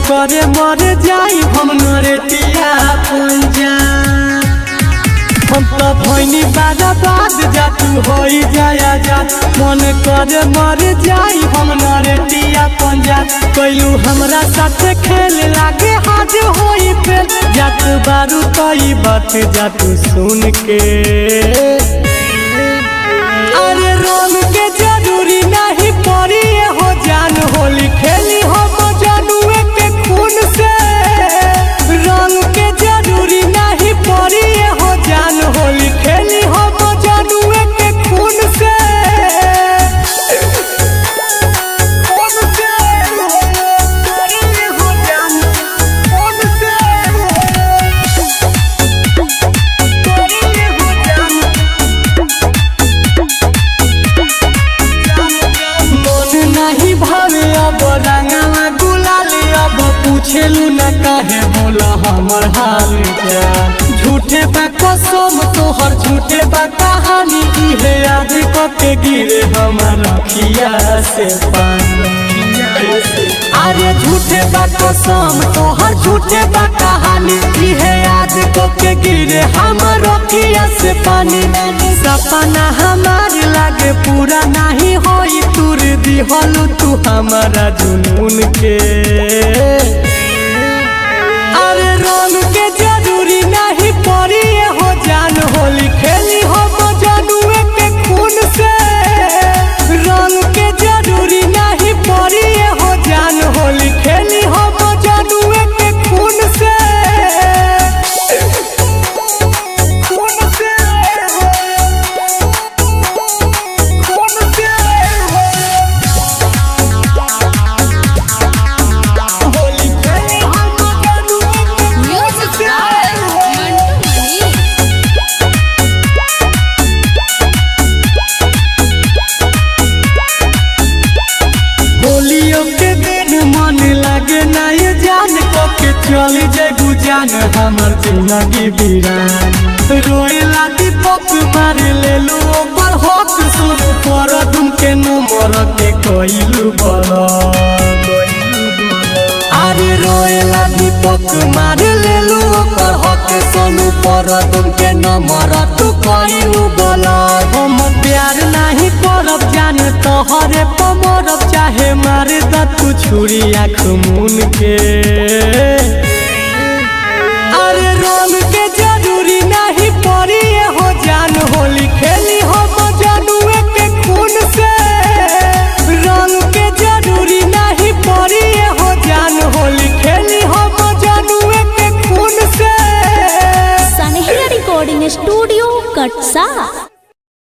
करे मर जाई हम नरेटिया पंजा। हम तो भैनी बाजा बाज जा तू होई जाया जा, मन करे मर जाई हम नरेटिया पंजा। कैलू हमरा साथ खेल लागे हाज होई पे जात बारू कई बात जा तू सुन के। अरे रंग के जरूरी नहीं पड़ी हो जान, होली खेली हम जानुए के खून से। रंग के जरूरी नहीं पड़ी हो जान, होली खेली हम जानुए के खून से। पूछेलू न काहे बोला हमर हाल क्या। झूठे बा कसम तोहर झूठे बा कहानी, इहे याद करके गिरे हमर अखिया से पानी। अरे झूठे बा कसम तोहर झूठे बा कहानी, इहे याद करके गिरे हमर अखिया से पानी। सपना हमार लागे पूरा नहीं होई, तुर दिहलू तू हमारा जुनून के। अरे रंग के जरूरी नहीं पड़ी हो जान, होली खेली हम जानुए के खून से। रंग के जरूरी नहीं पड़ी हो जान, होली खेली हम जानुए के खून से। चल जेगू जान हमर जिंदगी वीरान, रोएला दीपक मार लेलू ओकर हक सुन पर तुम के नंबर के कइलू बला। अरे रोएला दीपक मार लेलू ओकर हक सुन पर तुम के नंबर तू कइलू बला। हम प्यार नहीं करब जान तोहरे पमरब, चाहे मार द तू छुरी आँख मुन के। अरे रंग के जरूरी नहीं पड़ी हो जान, होली खेली हम जानुए के खून से। रंग के जरूरी नहीं पड़ी हो जान, होली खेली हम जानुए के खून से। सनहिया रिकॉर्डिंग स्टूडियो कटसा।